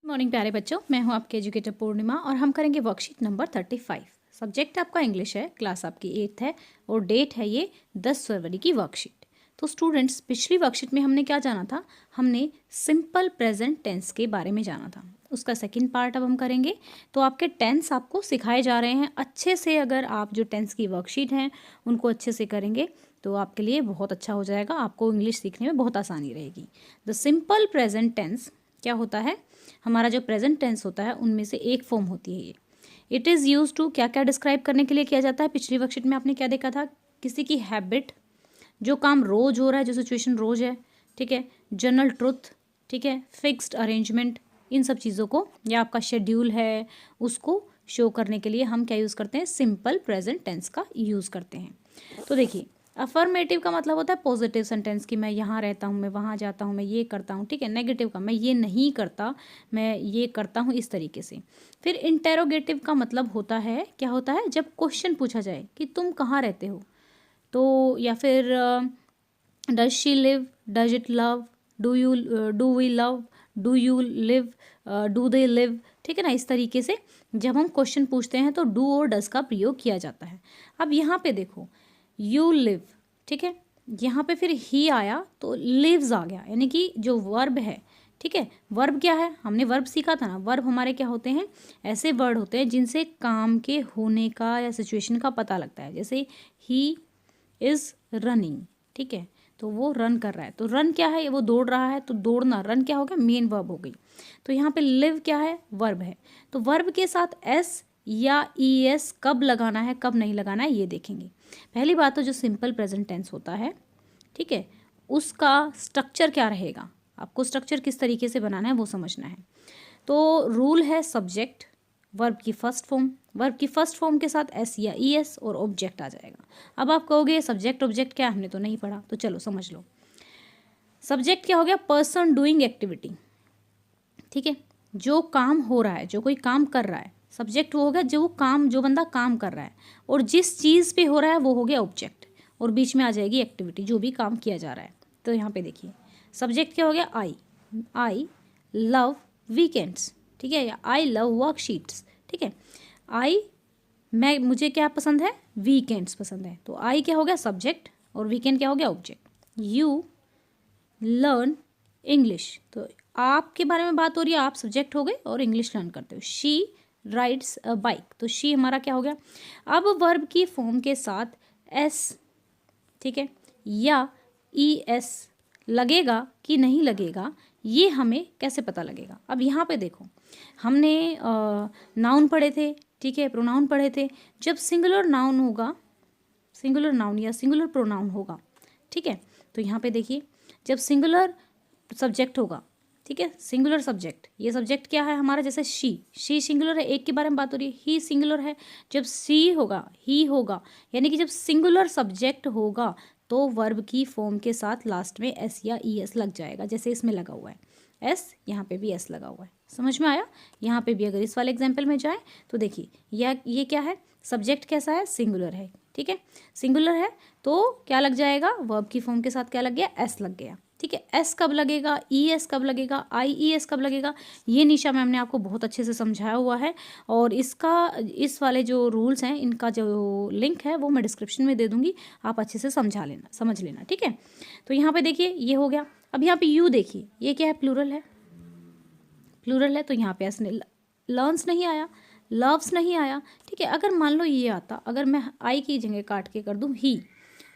Morning प्यारे बच्चों, मैं हूं आपके एजुकेटर पूर्णिमा और हम करेंगे वर्कशीट नंबर 35। सब्जेक्ट आपका इंग्लिश है, क्लास आपकी 8th है और डेट है ये 10 फरवरी की वर्कशीट। तो स्टूडेंट्स, पिछली वर्कशीट में हमने क्या जाना था? हमने सिंपल प्रेजेंट टेंस के बारे में जाना था। उसका सेकंड पार्ट अब हम करेंगे। तो आपके टेंस आपको सिखाए जा रहे हैं अच्छे से। अगर आप जो टेंस की वर्कशीट हैं उनको अच्छे से करेंगे तो आपके लिए बहुत अच्छा हो जाएगा, आपको इंग्लिश सीखने में बहुत आसानी रहेगी। द सिंपल प्रेजेंट टेंस क्या होता है? हमारा जो प्रेजेंट टेंस होता है उनमें से एक फॉर्म होती है ये। इट इज़ यूज टू क्या क्या डिस्क्राइब करने के लिए किया जाता है? पिछली वर्कशीट में आपने क्या देखा था? किसी की हैबिट, जो काम रोज हो रहा है, जो सिचुएशन रोज है, ठीक है, जनरल ट्रुथ, ठीक है, फिक्स्ड अरेंजमेंट, इन सब चीज़ों को, या आपका शेड्यूल है उसको शो करने के लिए हम क्या यूज़ करते हैं? सिंपल प्रेजेंट टेंस का यूज़ करते हैं। तो देखिए, अफर्मेटिव का मतलब होता है पॉजिटिव सेंटेंस कि मैं यहाँ रहता हूँ, मैं वहाँ जाता हूँ, मैं ये करता हूँ, ठीक है। नेगेटिव का मैं ये नहीं करता, मैं ये करता हूँ, इस तरीके से। फिर इंटेरोगेटिव का मतलब होता है, क्या होता है? जब क्वेश्चन पूछा जाए कि तुम कहाँ रहते हो, तो या फिर does she live, does it love, do we love, do you live, do they live, ठीक है ना। इस तरीके से जब हम क्वेश्चन पूछते हैं तो डू और डज का प्रयोग किया जाता है। अब यहाँ पे देखो, यू लिव, ठीक है, यहाँ पे फिर ही आया तो लिव्स आ गया, यानी कि जो वर्ब है, ठीक है। वर्ब क्या है? हमने वर्ब सीखा था ना। वर्ब हमारे क्या होते हैं? ऐसे वर्ड होते हैं जिनसे काम के होने का या सिचुएशन का पता लगता है। जैसे ही इज़ रनिंग, ठीक है, तो वो रन कर रहा है। तो रन क्या है? वो दौड़ रहा है, तो दौड़ना, रन क्या हो गया? मेन वर्ब हो गई। तो यहाँ पे लिव क्या है? वर्ब है। तो वर्ब के साथ एस या ई एस कब लगाना है, कब नहीं लगाना है, ये देखेंगे। पहली बात तो जो सिंपल प्रेजेंट टेंस होता है, ठीक है, उसका स्ट्रक्चर क्या रहेगा? आपको स्ट्रक्चर किस तरीके से बनाना है वो समझना है। तो रूल है सब्जेक्ट, वर्ब की फर्स्ट फॉर्म, वर्ब की फर्स्ट फॉर्म के साथ एस या ई एस और ऑब्जेक्ट आ जाएगा। अब आप कहोगे सब्जेक्ट ऑब्जेक्ट क्या, हमने तो नहीं पढ़ा, तो चलो समझ लो। सब्जेक्ट क्या हो गया? पर्सन डूइंग एक्टिविटी, ठीक है, जो काम हो रहा है, जो कोई काम कर रहा है। सब्जेक्ट वो हो गया जो काम, जो बंदा काम कर रहा है, और जिस चीज़ पे हो रहा है वो हो गया ऑब्जेक्ट, और बीच में आ जाएगी एक्टिविटी, जो भी काम किया जा रहा है। तो यहाँ पे देखिए, सब्जेक्ट क्या हो गया? आई लव वीकेंड्स, ठीक है, या आई लव वर्कशीट्स, ठीक है। मुझे क्या पसंद है? वीकेंड्स पसंद है। तो आई क्या हो गया? सब्जेक्ट, और वीकेंड क्या हो गया? ऑब्जेक्ट। यू लर्न इंग्लिश, तो आपके बारे में बात हो रही है, आप सब्जेक्ट हो गए और इंग्लिश लर्न करते हो। शी राइड्स अ बाइक, तो शी हमारा क्या हो गया? अब वर्ब की फॉर्म के साथ एस, ठीक है, या ई एस लगेगा कि नहीं लगेगा, ये हमें कैसे पता लगेगा? अब यहाँ पे देखो, हमने नाउन पढ़े थे, ठीक है, प्रोनाउन पढ़े थे। जब सिंगुलर नाउन होगा, सिंगुलर नाउन या सिंगुलर प्रोनाउन होगा, ठीक है, तो यहाँ पे देखिए, जब सिंगुलर सब्जेक्ट होगा, ठीक है, सिंगुलर सब्जेक्ट, ये सब्जेक्ट क्या है हमारा? जैसे शी सिंगुलर है, एक के बारे में बात हो रही है। ही सिंगुलर है, जब सी होगा, ही होगा, यानी कि जब सिंगुलर सब्जेक्ट होगा तो वर्ब की फॉर्म के साथ लास्ट में एस या ई एस लग जाएगा। जैसे इसमें लगा हुआ है एस, यहाँ पे भी एस लगा हुआ है। समझ में आया? यहाँ पे भी अगर इस वाले एग्जाम्पल में जाए तो देखिए, ये क्या है? सब्जेक्ट कैसा है? सिंगुलर है, ठीक है, सिंगुलर है, तो क्या लग जाएगा? वर्ब की फॉर्म के साथ क्या लग गया? एस लग गया, ठीक है। एस कब लगेगा? ई एस कब लगेगा? आई ई एस कब लगेगा? ये निशा मैम ने आपको बहुत अच्छे से समझाया हुआ है, और इस वाले जो रूल्स हैं, इनका जो लिंक है वो मैं डिस्क्रिप्शन में दे दूंगी, आप अच्छे से समझ लेना, ठीक है। तो यहाँ पे देखिए, ये हो गया। अब यहाँ पे यू देखिए, ये क्या है? प्लूरल है, प्लूरल है, तो यहाँ पे एस लर्न्स नहीं आया, लव्स नहीं आया, ठीक है। अगर मान लो ये आता, अगर मैं आई की जगह काट के कर दूँ ही,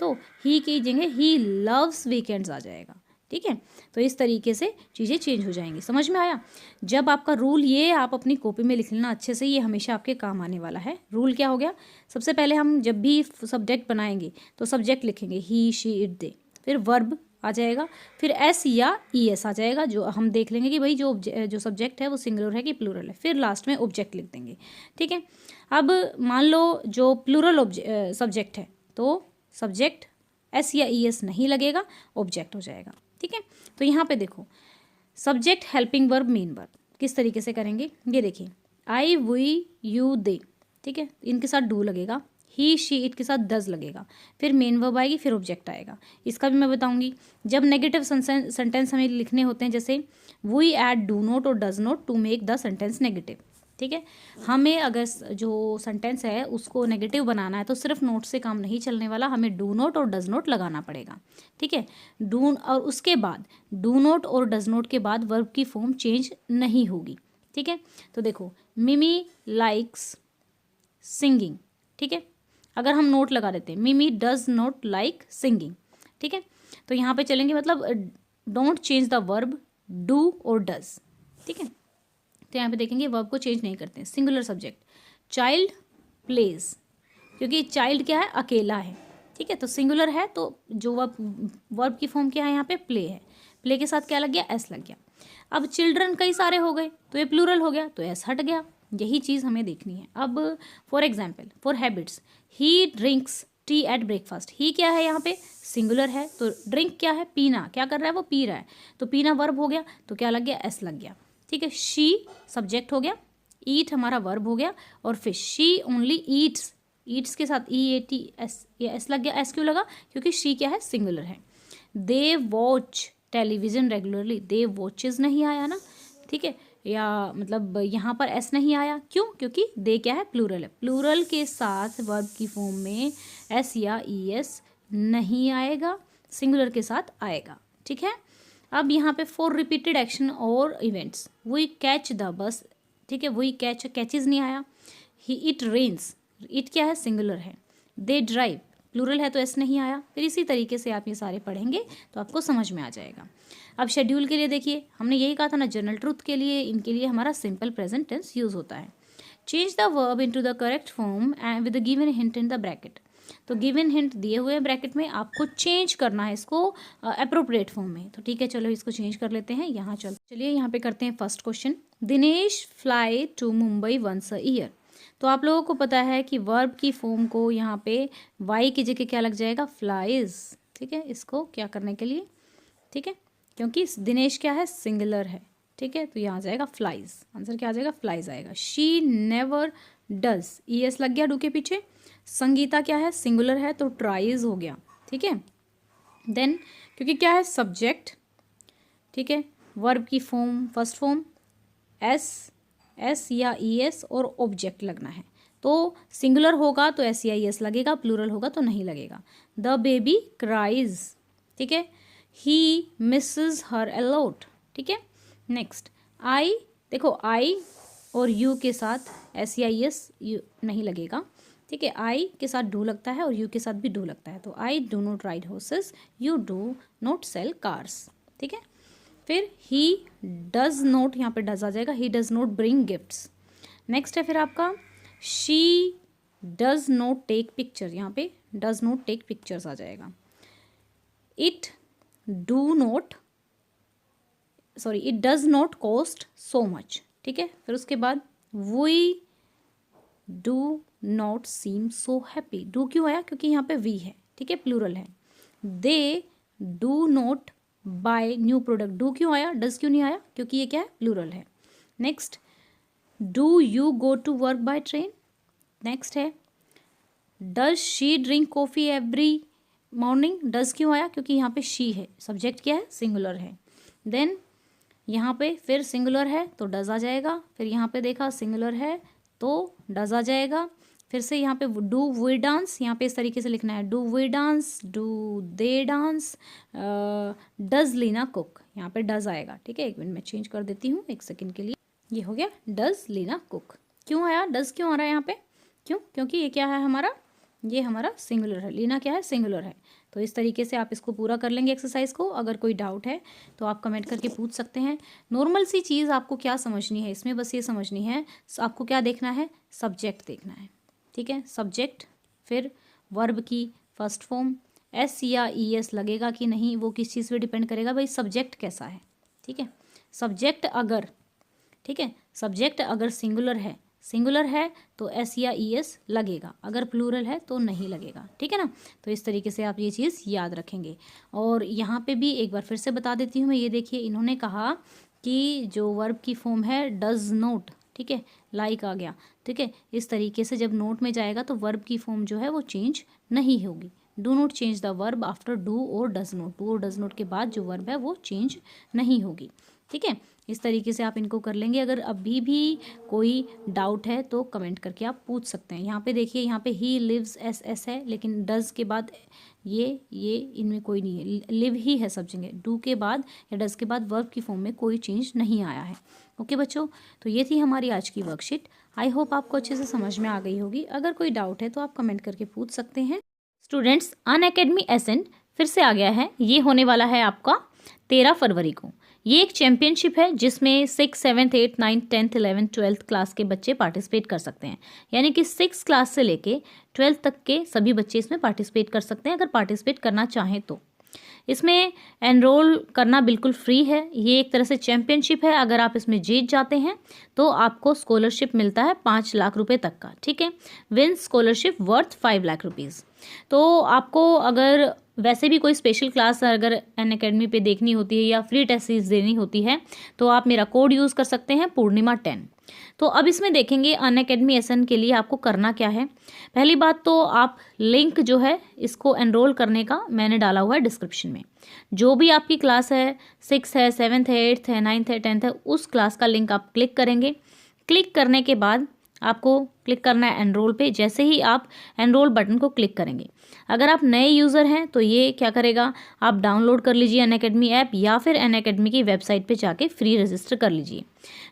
तो ही की जगह ही लव्स वीकेंड्स आ जाएगा, ठीक है। तो इस तरीके से चीज़ें चेंज हो जाएंगी। समझ में आया? जब आपका रूल, ये आप अपनी कॉपी में लिख लेना अच्छे से, ये हमेशा आपके काम आने वाला है। रूल क्या हो गया? सबसे पहले हम जब भी सब्जेक्ट बनाएंगे तो सब्जेक्ट लिखेंगे ही, शी, इट, दे, फिर वर्ब आ जाएगा, फिर एस या ई एस आ जाएगा, जो हम देख लेंगे कि भाई जो सब्जेक्ट है वो सिंगुलर है कि प्लूरल है, फिर लास्ट में ऑब्जेक्ट लिख देंगे, ठीक है। अब मान लो जो प्लूरल सब्जेक्ट है, तो सब्जेक्ट एस या ई एस नहीं लगेगा, ऑब्जेक्ट हो जाएगा, ठीक है। तो यहाँ पे देखो, subject, helping verb, main verb किस तरीके से करेंगे, ये देखिए, आई, वी, यू, दे, ठीक है, इनके साथ डू लगेगा। ही शी इट के साथ डज लगेगा, फिर मेन वर्ब आएगी, फिर ऑब्जेक्ट आएगा। इसका भी मैं बताऊंगी। जब नेगेटिव सेंटेंस हमें लिखने होते हैं, जैसे वी ऐड डू नॉट और does not to make the sentence negative, ठीक है। हमें अगर जो सेंटेंस है उसको नेगेटिव बनाना है तो सिर्फ नोट से काम नहीं चलने वाला, हमें डू नॉट और डज नॉट लगाना पड़ेगा, ठीक है। और उसके बाद डू नॉट और डज नॉट के बाद वर्ब की फॉर्म चेंज नहीं होगी, ठीक है। तो देखो, मिमी लाइक्स सिंगिंग, ठीक है। अगर हम नोट लगा देते हैं, मिमी डज नॉट लाइक सिंगिंग, ठीक है, तो यहाँ पे चलेंगे, मतलब don't change the verb do और डज, ठीक है। तो यहाँ पे देखेंगे वर्ब को चेंज नहीं करते हैं। सिंगुलर सब्जेक्ट, चाइल्ड प्लेज, क्योंकि चाइल्ड क्या है, अकेला है, ठीक है। तो सिंगुलर है तो जो वर्ब की फॉर्म क्या है यहाँ पे, प्ले है। प्ले के साथ क्या लग गया, एस लग गया। अब चिल्ड्रन कई सारे हो गए तो ये प्लूरल हो गया, तो एस हट गया। यही चीज़ हमें देखनी है। अब for example, for habits, he drinks tea at breakfast. He क्या है यहाँ पे, सिंगुलर है, तो ड्रिंक क्या है, पीना, क्या कर रहा है वो, पी रहा है, तो पीना वर्ब हो गया, तो क्या लग गया, एस लग गया, ठीक है। शी सब्जेक्ट हो गया, ईट हमारा वर्ब हो गया, और fish, she only Yeats, Yeats के साथ ई ए टी एस, एस लग गया। एस क्यों लगा, क्योंकि शी क्या है, सिंगुलर है। They watch television regularly, they watches नहीं आया ना, ठीक है, या मतलब यहाँ पर एस नहीं आया, क्यों, क्योंकि दे क्या है, प्लूरल है। प्लूरल के साथ वर्ब की फॉर्म में एस या ई एस नहीं आएगा, सिंगुलर के साथ आएगा, ठीक है। अब यहाँ पे फॉर रिपीटेड एक्शन और events, we catch the bus, ठीक है, वी कैच, कैचेज नहीं आया। ही इट रेन्स, इट क्या है, सिंगुलर है। दे ड्राइव, प्लूरल है तो एस नहीं आया। फिर इसी तरीके से आप ये सारे पढ़ेंगे तो आपको समझ में आ जाएगा। अब शेड्यूल के लिए देखिए, हमने यही कहा था ना, जनरल ट्रूथ के लिए, इनके लिए हमारा सिंपल प्रेजेंट टेंस यूज होता है। Change the verb into the correct form and with the given hint in the bracket. तो गिवन हिंट दिए हुए ब्रैकेट में आपको चेंज करना है इसको अप्रोप्रिएट फॉर्म में। तो ठीक है, चलो इसको चेंज कर लेते हैं। यहाँ चलिए यहाँ पे करते हैं first question. Dinesh fly to Mumbai once a year. तो आप लोगों को पता है कि वर्ब की फॉर्म को यहाँ पे वाई की जगह क्या लग जाएगा, फ्लाइज, ठीक है। इसको क्या करने के लिए, ठीक है, क्योंकि दिनेश क्या है, सिंगुलर है, ठीक है, तो यहाँ जाएगा फ्लाइज। आंसर क्या आ जाएगा, फ्लाइज आएगा। She never does, E S लग गया डू के पीछे। संगीता क्या है, सिंगुलर है, तो ट्राइज हो गया, ठीक है। देन क्योंकि क्या है, सब्जेक्ट, ठीक है, वर्ब की फॉर्म फर्स्ट फॉर्म एस या ई एस और ऑब्जेक्ट लगना है। तो सिंगुलर होगा तो एस या ई एस लगेगा, प्लूरल होगा तो नहीं लगेगा। द बेबी क्राइज, ठीक है। ही मिसेस हर अ लॉट, ठीक है। नेक्स्ट आई, देखो आई और यू के साथ एस या ई एस नहीं लगेगा, ठीक है। आई के साथ डू लगता है और यू के साथ भी डू लगता है। तो I do not ride horses, you do not sell cars, ठीक है। फिर ही डज नॉट, यहाँ पे डज आ जाएगा, he does not bring gifts. Next है फिर आपका she does not take picture, यहाँ पे डज नॉट टेक पिक्चर्स आ जाएगा। It do not, sorry, it does not cost so much, ठीक है। फिर उसके बाद we do not seem so happy. Do क्यों आया, क्योंकि यहाँ पे वी है, ठीक है, प्लूरल है। They do not buy new product. Do क्यों आया, डज क्यों नहीं आया, क्योंकि ये क्या है, प्लूरल है। Next do you go to work by train. Next है does she drink coffee every morning. Does क्यों आया, क्योंकि यहाँ पे शी है, सब्जेक्ट क्या है, सिंगुलर है। देन यहाँ पे फिर सिंगुलर है तो डज आ जाएगा। फिर यहाँ पे देखा सिंगुलर है तो डज आ जाएगा। फिर से यहाँ पे डू वी डांस, यहाँ पे इस तरीके से लिखना है, do we dance, do they dance, does Leena cook, यहाँ पे डज आएगा, ठीक है। एक मिनट में चेंज कर देती हूँ, एक सेकंड के लिए। ये हो गया डज लीना कुक। क्यों आया, डज क्यों आ रहा है यहाँ पे, क्यों, क्योंकि ये क्या है हमारा, ये हमारा सिंगुलर है, लीना क्या है, सिंगुलर है। तो इस तरीके से आप इसको पूरा कर लेंगे एक्सरसाइज को। अगर कोई डाउट है तो आप कमेंट करके पूछ सकते हैं। नॉर्मल सी चीज़ आपको क्या समझनी है इसमें, बस ये समझनी है, आपको क्या देखना है, सब्जेक्ट देखना है, ठीक है। सब्जेक्ट, फिर वर्ब की फर्स्ट फॉर्म, एस या ई एस लगेगा कि नहीं वो किस चीज़ पे डिपेंड करेगा, भाई सब्जेक्ट कैसा है, ठीक है। सब्जेक्ट अगर, ठीक है, सब्जेक्ट अगर सिंगुलर है तो एस या ई एस लगेगा, अगर प्लूरल है तो नहीं लगेगा, ठीक है ना। तो इस तरीके से आप ये चीज़ याद रखेंगे। और यहाँ पे भी एक बार फिर से बता देती हूँ मैं, ये देखिए इन्होंने कहा कि जो वर्ब की फॉर्म है डज नोट, ठीक है, लाइक आ गया, ठीक है। इस तरीके से जब नोट में जाएगा तो वर्ब की फॉर्म जो है वो चेंज नहीं होगी। Do not change the verb after do और डज नॉट, डू और डज नॉट के बाद जो वर्ब है वो चेंज नहीं होगी, ठीक है। इस तरीके से आप इनको कर लेंगे। अगर अभी भी कोई डाउट है तो कमेंट करके आप पूछ सकते हैं। यहाँ पे देखिए, यहाँ पे ही लिव्स एस है, लेकिन डज के बाद ये इनमें कोई नहीं है, लिव ही है सब जगह। डू के बाद या डज के बाद वर्ब की फॉर्म में कोई चेंज नहीं आया है। ओके बच्चों, तो ये थी हमारी आज की वर्कशीट। आई होप आपको अच्छे से समझ में आ गई होगी। अगर कोई डाउट है तो आप कमेंट करके पूछ सकते हैं। स्टूडेंट्स, अनअकैडमी एसेंट फिर से आ गया है। ये होने वाला है आपका 13 फरवरी को। ये एक चैम्पियनशिप है जिसमें 6, 7, 8, 9, 10, 11, 12 क्लास के बच्चे पार्टिसिपेट कर सकते हैं। यानी कि 6 क्लास से लेके 12 तक के सभी बच्चे इसमें पार्टिसिपेट कर सकते हैं, अगर पार्टिसिपेट करना चाहें तो। इसमें एनरोल करना बिल्कुल फ्री है। ये एक तरह से चैम्पियनशिप है। अगर आप इसमें जीत जाते हैं तो आपको स्कॉलरशिप मिलता है 5 लाख रुपए तक का, ठीक है। Win scholarship worth 5 lakh rupees. तो आपको अगर वैसे भी कोई स्पेशल क्लास अगर अनअकैडमी पे देखनी होती है या फ्री टेस्ट सीरीज देनी होती है तो आप मेरा कोड यूज़ कर सकते हैं, पूर्णिमा 10। तो अब इसमें देखेंगे अनअकैडमी एसन के लिए आपको करना क्या है। पहली बात तो आप लिंक जो है इसको एनरोल करने का मैंने डाला हुआ है डिस्क्रिप्शन में। जो भी आपकी क्लास है, 6 है, 7th है, 8th है, 9th है, 10th है, उस क्लास का लिंक आप क्लिक करेंगे। क्लिक करने के बाद आपको क्लिक करना है एनरोल पे। जैसे ही आप एनरोल बटन को क्लिक करेंगे, अगर आप नए यूज़र हैं तो ये क्या करेगा, आप डाउनलोड कर लीजिए अनअकैडमी ऐप या फिर अनअकैडमी की वेबसाइट पे जाके फ्री रजिस्टर कर लीजिए।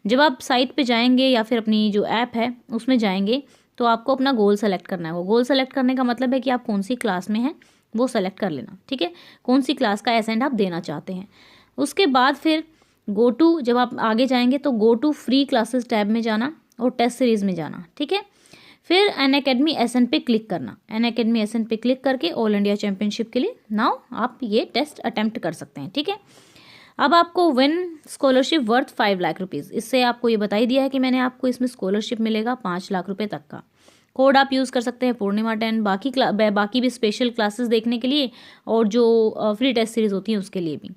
जब आप साइट पे जाएंगे या फिर अपनी जो ऐप है उसमें जाएंगे तो आपको अपना गोल सेलेक्ट करना है। वो गोल सेलेक्ट करने का मतलब है कि आप कौन सी क्लास में हैं वो सेलेक्ट कर लेना, ठीक है। कौन सी क्लास का एसेंट आप देना चाहते हैं। उसके बाद फिर गो टू, जब आप आगे जाएंगे तो go to free classes tab में जाना और टेस्ट सीरीज़ में जाना, ठीक है। फिर अनअकैडमी एसेंट पे क्लिक करना। अनअकैडमी एसेंट पे क्लिक करके ऑल इंडिया चैंपियनशिप के लिए नाउ आप ये टेस्ट अटेम्प्ट कर सकते हैं, ठीक है। अब आपको win scholarship worth 5 lakh rupees, इससे आपको ये बता ही दिया है कि मैंने आपको इसमें स्कॉलरशिप मिलेगा 5 लाख रुपए तक का। कोड आप यूज़ कर सकते हैं पूर्णिमा 10 बाकी भी स्पेशल क्लासेस देखने के लिए और जो फ्री टेस्ट सीरीज़ होती है उसके लिए भी,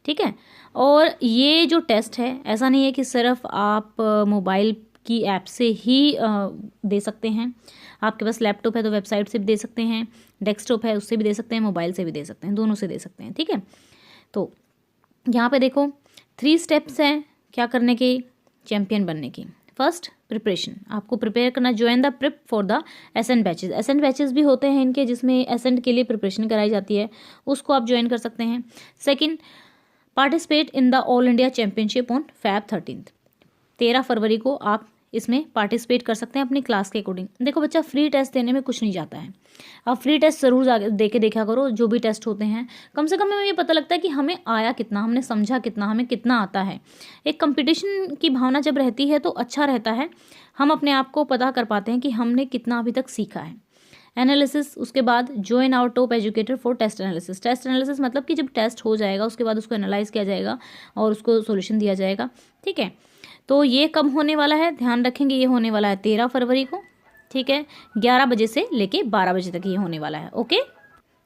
ठीक है। और ये जो टेस्ट है ऐसा नहीं है कि सिर्फ आप मोबाइल की ऐप से ही दे सकते हैं। आपके पास लैपटॉप है तो वेबसाइट से भी दे सकते हैं, डेस्कटॉप है उससे भी दे सकते हैं, मोबाइल से भी दे सकते हैं, दोनों से दे सकते हैं, ठीक है। तो यहाँ पे देखो 3 स्टेप्स हैं क्या करने के, चैम्पियन बनने की। फर्स्ट, प्रिपरेशन, आपको प्रिपेयर करना। Join the prep for the Ascent batches. Ascent batches भी होते हैं इनके जिसमें एसेंट के लिए प्रिपरेशन कराई जाती है, उसको आप ज्वाइन कर सकते हैं। Second, participate in the all India championship on Feb 13th। 13 फरवरी को आप इसमें पार्टिसिपेट कर सकते हैं अपनी क्लास के अकॉर्डिंग। देखो बच्चा, फ्री टेस्ट देने में कुछ नहीं जाता है। आप फ्री टेस्ट ज़रूर दे के देखा करो। जो भी टेस्ट होते हैं कम से कम हमें ये पता लगता है कि हमें आया कितना, हमने समझा कितना, हमें कितना आता है। एक कंपटीशन की भावना जब रहती है तो अच्छा रहता है। हम अपने आप को पता कर पाते हैं कि हमने कितना अभी तक सीखा है। एनालिसिस, उसके बाद join our top educator for test analysis. Test analysis मतलब कि जब टेस्ट हो जाएगा उसके बाद उसको एनालाइज किया जाएगा और उसको सॉल्यूशन दिया जाएगा, ठीक है। तो ये कब होने वाला है, ध्यान रखेंगे, ये होने वाला है 13 फरवरी को, ठीक है। 11 बजे से लेके 12 बजे तक ये होने वाला है, ओके।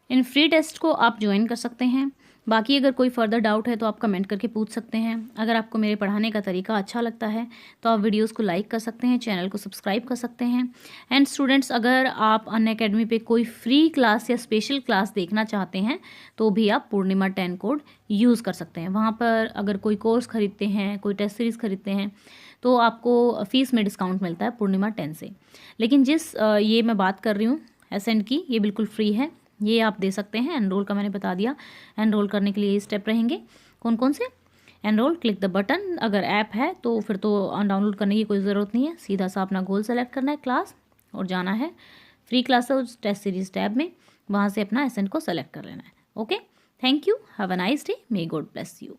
इन फ्री टेस्ट को आप ज्वाइन कर सकते हैं। बाकी अगर कोई फर्दर डाउट है तो आप कमेंट करके पूछ सकते हैं। अगर आपको मेरे पढ़ाने का तरीका अच्छा लगता है तो आप वीडियोस को लाइक कर सकते हैं, चैनल को सब्सक्राइब कर सकते हैं। एंड स्टूडेंट्स, अगर आप अनअकैडमी पे कोई फ्री क्लास या स्पेशल क्लास देखना चाहते हैं तो भी आप पूर्णिमा 10 कोड यूज़ कर सकते हैं। वहाँ पर अगर कोई कोर्स खरीदते हैं, कोई टेस्ट सीरीज़ खरीदते हैं तो आपको फ़ीस में डिस्काउंट मिलता है पूर्णिमा 10 से। लेकिन जिस ये मैं बात कर रही हूँ एसेंट की, ये बिल्कुल फ्री है, ये आप दे सकते हैं। एनरोल का मैंने बता दिया। एनरोल करने के लिए ये स्टेप रहेंगे। कौन कौन से? Enrol, click the button. अगर ऐप है तो फिर तो डाउनलोड करने की कोई ज़रूरत नहीं है, सीधा सा अपना गोल सेलेक्ट करना है क्लास और जाना है फ्री क्लास उस टेस्ट सीरीज टैब में, वहाँ से अपना एसेंट को सेलेक्ट कर लेना है, okay. Thank you, have a nice day, may God bless you.